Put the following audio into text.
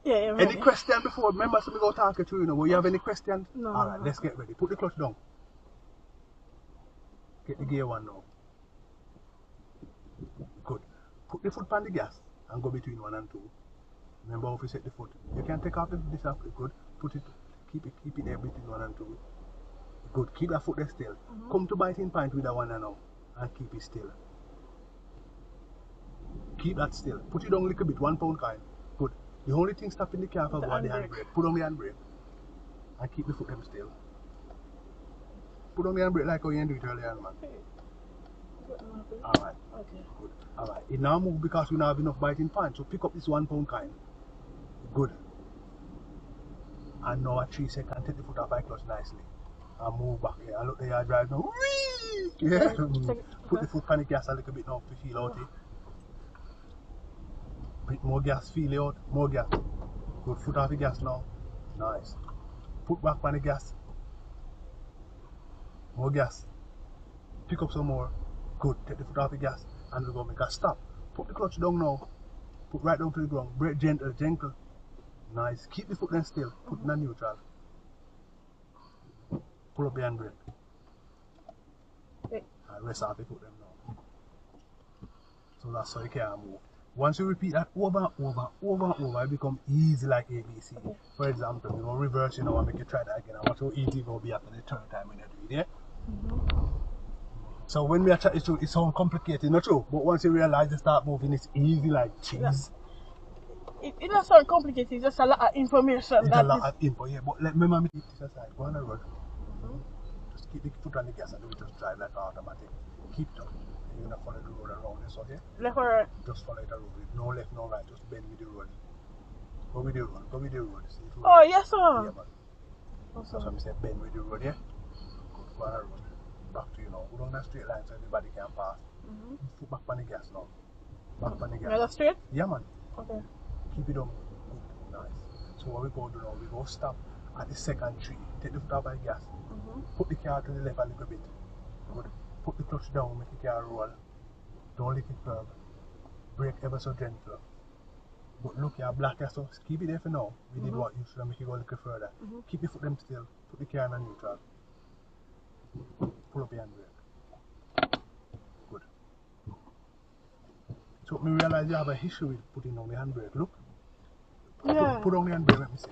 Yeah, Any question before? Remember, so we go talk it through, you know. Will you have any questions? No. Alright, let's get ready. Put the clutch down. Get the gear one now. Good. Put the foot on the gas and go between 1 and 2. Remember how to set the foot. You can take off this off. Good. Put it, keep it there between 1 and 2. Good. Keep that foot there still. Come to biting point with that one now and keep it still. Keep that still. Put it down a little bit, 1 pound kind. Good. The only thing stopping the car from going the handbrake. Put on the handbrake and keep the foot them still. Put on the handbrake like how you do it earlier, man. Alright. Okay. Good. Alright. It now move because we don't have enough biting point. So pick up this 1 pound kind. Good. And now at 3 seconds, take the foot off my clutch nicely. And move back here. And look there, you drive now. Whee! Yeah. Put the foot on the gas a little bit now to feel out it. Bit more gas, feel it out. More gas. Good. Foot off the gas now. Nice. Put back on the gas. More gas. Pick up some more. Good. Take the foot off the gas and we're going to make a stop. Put the clutch down now. Put right down to the ground. Brake gentle, gentle. Nice. Keep the foot then still. Put in a neutral. Pull up the handbrake. And rest off the foot them now. So that's how you can move. Once you repeat that over and over, it becomes easy like ABC. For example, you know, reverse, you know, and make you try that again. And watch how easy it will be after the third time when you do it, yeah? So when we are trying to, it sounds complicated, not true? But once you realize you start moving, it's easy like cheese. It doesn't sound complicated, it's just a lot of information. It's a lot of info, yeah. But remember me, keep this aside, go on the road. Just keep the foot on the gas and do it, just drive like automatic. Keep it up. You're gonna follow the road around this, okay? Left or right? Just follow the road. No left, no right, just bend with the road. Go with the road, go with the road. See if oh, yes, sir. Yeah, man. That's what I say, bend with the road, yeah? Go on the road. Back to you now. Go down that straight line so everybody can pass. Foot back on the gas now. Back on the gas. Another straight? Yeah, man. Okay. Keep it on. Good. Nice. So what we go do now, we go stop at the second tree. Take the foot off by the gas. Put the car to the left a little bit. Good. Put the clutch down, make the car roll. Don't lick it curb. Brake ever so gentle. But look, you're black, so keep it there for now. We did what you should make it go a little further. Keep the foot them still. Put the car in a neutral. Pull up your handbrake. Good. So me realize you have a issue with putting on the handbrake. Look. Yeah. Put on the handbrake, let me see.